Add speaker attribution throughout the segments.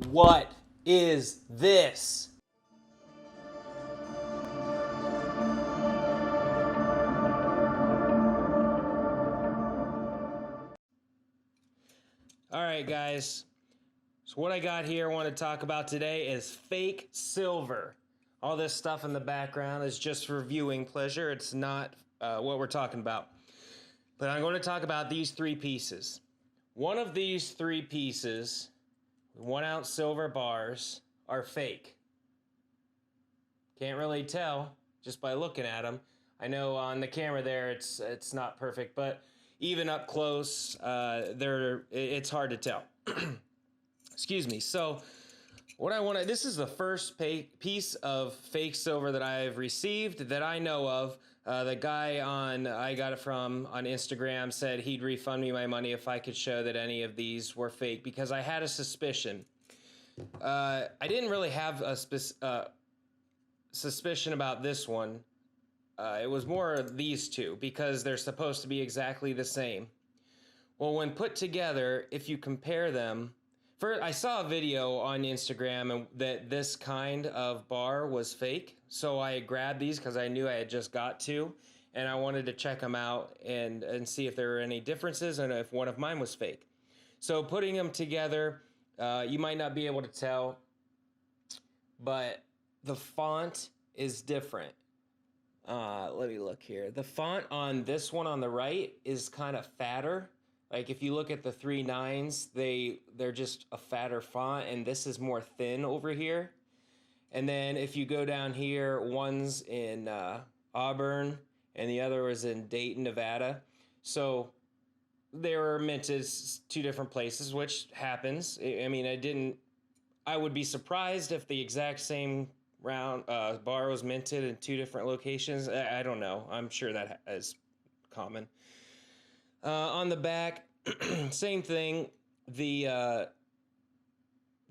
Speaker 1: What is this? All right, guys. So what I got here I want to talk about today is fake silver. All this stuff in the background is just for viewing pleasure. It's not what we're talking about. But I'm going to talk about these three pieces. One of these three pieces, 1 ounce silver bars, are fake. Can't really tell just by looking at them. I know on the camera there it's not perfect, but even up close, it's hard to tell. Excuse me. So what I want to, this is the first piece of fake silver that I've received that I know of. The guy I got it from on Instagram said he'd refund me my money if I could show that any of these were fake because I had a suspicion. I didn't really have a suspicion about this one. It was more these two because they're supposed to be exactly the same. Well, when put together, if you compare them, first I saw a video on Instagram and that this kind of bar was fake, so I grabbed these because I knew I had just got to, and I wanted to check them out and see if there were any differences and if one of mine was fake. So putting them together, you might not be able to tell, but the font is different. Let me look here. The font on this one on the right is kind of fatter. Like if you look at the 3 9s, they're just a fatter font, and this is more thin over here. And then if you go down here, one's in Auburn and the other was in Dayton, Nevada. So they were minted 2 different places, which happens. I mean, I would be surprised if the exact same bar was minted in 2 different locations. I don't know. I'm sure that is common. On the back, same thing.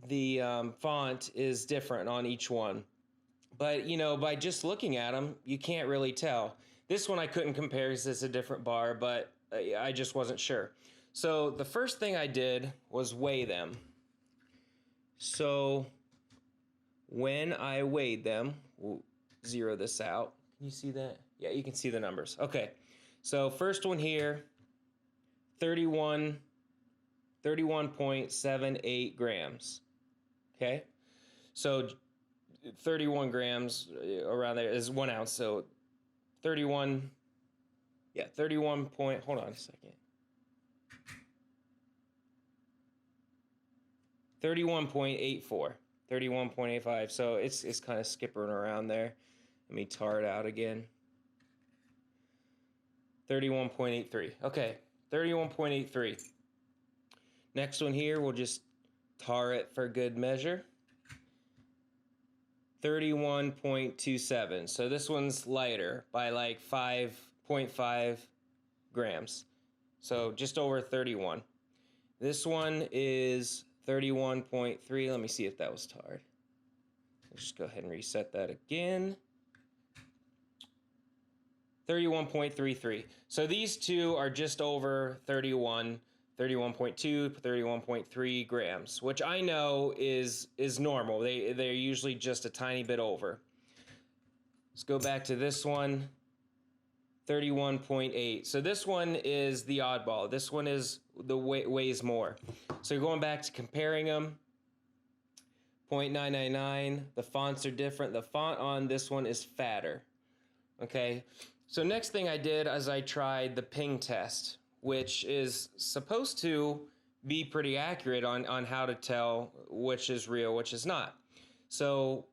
Speaker 1: The font is different on each one, but by just looking at them, you can't really tell. This one I couldn't compare because it's a different bar, but I just wasn't sure. So the first thing I did was weigh them. So when I weighed them, we'll zero this out. Can you see that? Yeah, you can see the numbers. Okay, so first one here, 31.78 grams. Okay, so 31 grams around there is 1 ounce. So 31, yeah, 31 point. Hold on a second. 31.84. 31.85. So it's kind of skipping around there. Let me tar it out again. 31.83. Okay, 31.83. Next one here, we'll just tar it for good measure. 31.27. So this one's lighter by like 5.5 grams. So just over 31. This one is 31.3. Let me see if that was tarred. Let's just go ahead and reset that again. 31.33. So these two are just over 31, 31.2, 31.3 grams, which I know is normal. They're usually just a tiny bit over. Let's go back to this one. 31.8. So this one is the oddball. This one is the weighs more. So going back to comparing them, 0.999. The fonts are different. The font on this one is fatter. Okay. So next thing I did is I tried the ping test, which is supposed to be pretty accurate on how to tell which is real, which is not. So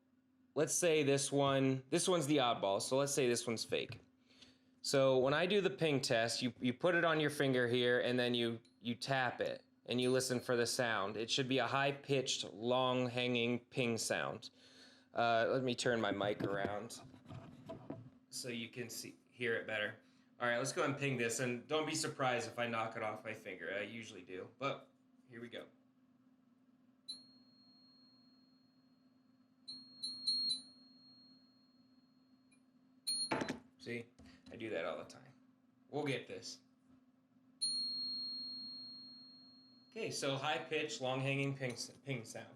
Speaker 1: let's say this one's the oddball. So let's say this one's fake. So when I do the ping test, you put it on your finger here and then you tap it and you listen for the sound. It should be a high-pitched, long-hanging ping sound. Let me turn my mic around so you can hear it better. All right, let's go and ping this, and don't be surprised if I knock it off my finger. I usually do, but here we go. See, I do that all the time. We'll get this. Okay, so high-pitched, long-hanging ping sound.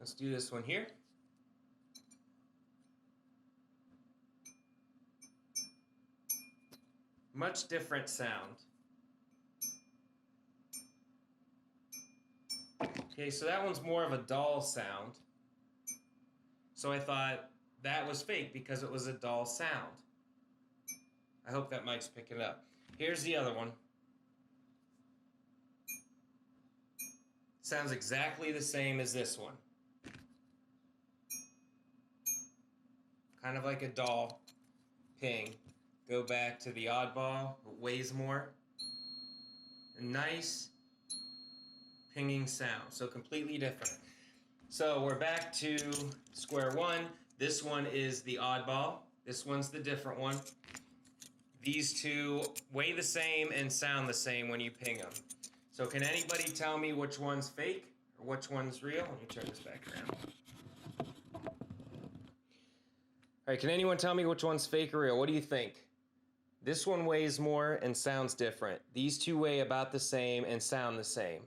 Speaker 1: Let's do this one here. Much different sound. Okay, so that one's more of a dull sound. So I thought that was fake because it was a dull sound. I hope that mic's picking it up. Here's the other one. Sounds exactly the same as this one. Kind of like a dull ping. Go back to the oddball, it weighs more. A nice pinging sound, so completely different. So we're back to square one. This one is the oddball. This one's the different one. These two weigh the same and sound the same when you ping them. So can anybody tell me which one's fake or which one's real? Let me turn this back around. All right, can anyone tell me which one's fake or real? What do you think? This one weighs more and sounds different. These two weigh about the same and sound the same.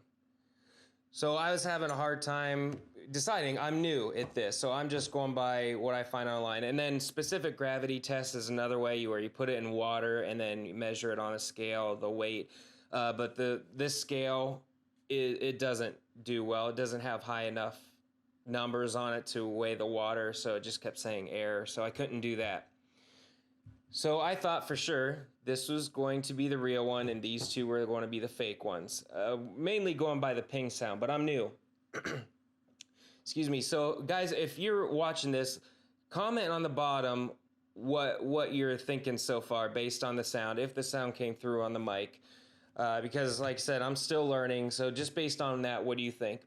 Speaker 1: So I was having a hard time deciding. I'm new at this, so I'm just going by what I find online. And then specific gravity test is another way where you put it in water and then you measure it on a scale, the weight. But this scale, it doesn't do well. It doesn't have high enough numbers on it to weigh the water, so it just kept saying error, so I couldn't do that. So I thought for sure this was going to be the real one and these two were going to be the fake ones. Mainly going by the ping sound, but I'm new. Excuse me. So guys, if you're watching this, comment on the bottom what you're thinking so far based on the sound, if the sound came through on the mic. Because like I said, I'm still learning, so just based on that, what do you think?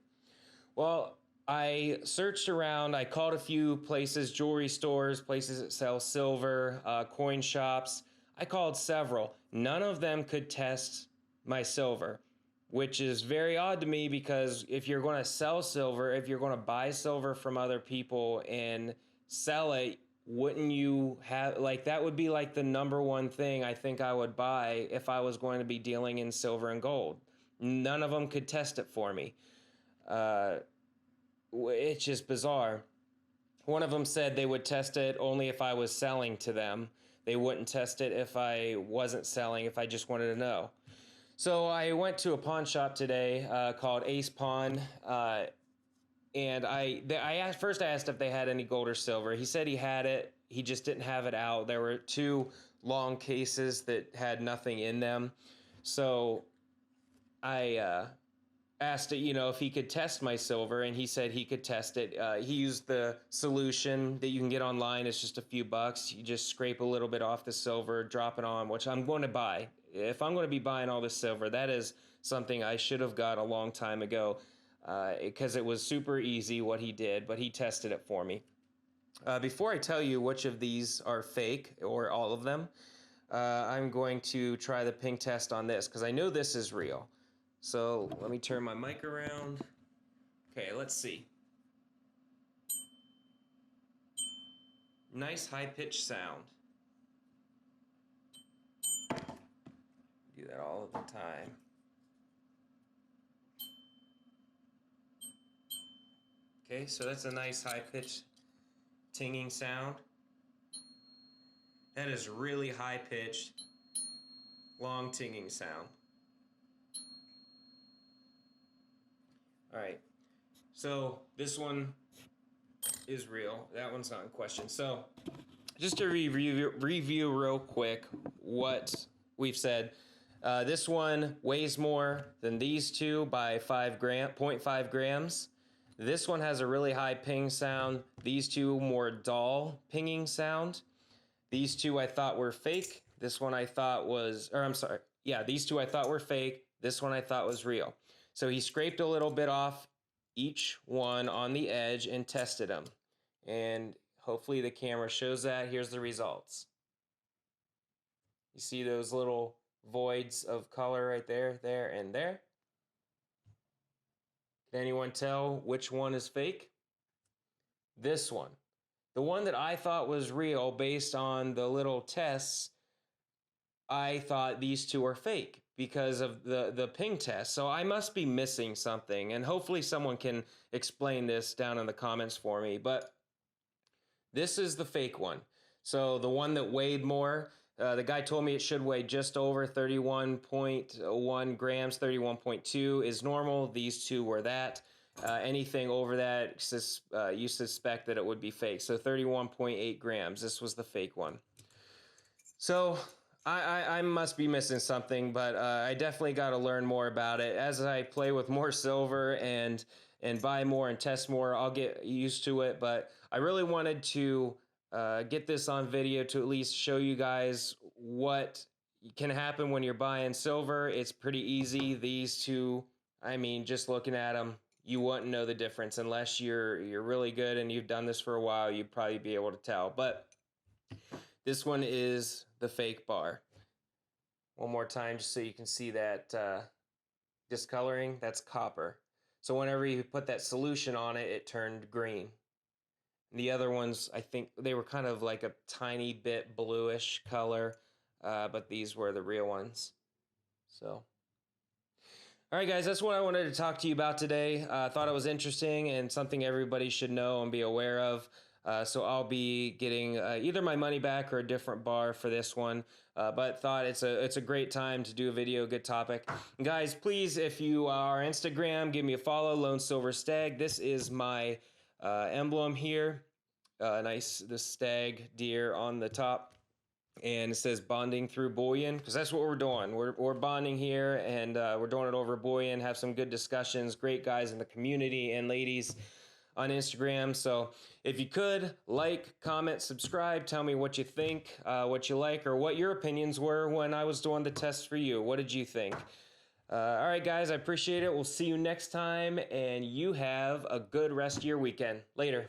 Speaker 1: Well, I searched around. I called a few places, jewelry stores, places that sell silver, coin shops. I called several. None of them could test my silver, which is very odd to me because if you're going to sell silver, if you're going to buy silver from other people and sell it, wouldn't you have, like, that would be like the number one thing I think I would buy if I was going to be dealing in silver and gold. None of them could test it for me. It's just bizarre. One of them said they would test it only if I was selling to them. They wouldn't test it if I wasn't selling, if I just wanted to know. So I went to a pawn shop today called Ace Pawn, and I asked if they had any gold or silver. He said he had it. He just didn't have it out. There were two long cases that had nothing in them. So I asked it, if he could test my silver, and he said he could test it. He used the solution that you can get online. It's just a few bucks. You just scrape a little bit off the silver, drop it on, which I'm going to buy. If I'm going to be buying all this silver, that is something I should have got a long time ago because it was super easy what he did, but he tested it for me. Before I tell you which of these are fake, or all of them, I'm going to try the ping test on this because I know this is real. So let me turn my mic around. Okay, let's see. Nice high-pitched sound. Do that all of the time. Okay, so that's a nice high-pitched tinging sound. That is really high-pitched, long tinging sound. All right, so this one is real. That one's not in question. So just to review real quick what we've said. This one weighs more than these two by 0.5 grams. This one has a really high ping sound. These two more dull pinging sound. These two I thought were fake. This one I thought was, or I'm sorry. Yeah, these two I thought were fake. This one I thought was real. So he scraped a little bit off each one on the edge and tested them. And hopefully the camera shows that. Here's the results. You see those little voids of color right there, there, and there? Can anyone tell which one is fake? This one. The one that I thought was real based on the little tests, I thought these two are fake. because of the ping test. So I must be missing something, and hopefully someone can explain this down in the comments for me. But this is the fake one. So the one that weighed more, the guy told me it should weigh just over 31.1 grams. 31.2 is normal. These two were that. Anything over that, you suspect that it would be fake. So 31.8 grams. This was the fake one. So I must be missing something, but I definitely got to learn more about it. As I play with more silver and buy more and test more, I'll get used to it. But I really wanted to get this on video to at least show you guys what can happen when you're buying silver. It's pretty easy. These two, I mean, just looking at them, you wouldn't know the difference unless you're really good and you've done this for a while. You'd probably be able to tell. But this one is the fake bar. One more time just so you can see that discoloring. That's copper. So whenever you put that solution on it, it turned green. And the other ones, I think they were kind of like a tiny bit bluish color, but these were the real ones. So, all right, guys, that's what I wanted to talk to you about today. I thought it was interesting and something everybody should know and be aware of. So I'll be getting either my money back or a different bar for this one. But thought it's a great time to do a video, good topic. And guys, please, if you are Instagram, give me a follow, Lone Silver Stag. This is my emblem here. Nice, the stag deer on the top. And it says bonding through bullion, because that's what we're doing. We're bonding here, and we're doing it over bullion. Have some good discussions, great guys in the community and ladies on Instagram. So if you could like, comment, subscribe, tell me what you think, what you like, or what your opinions were when I was doing the test for you. What did you think? All right, guys, I appreciate it. We'll see you next time, and you have a good rest of your weekend. Later.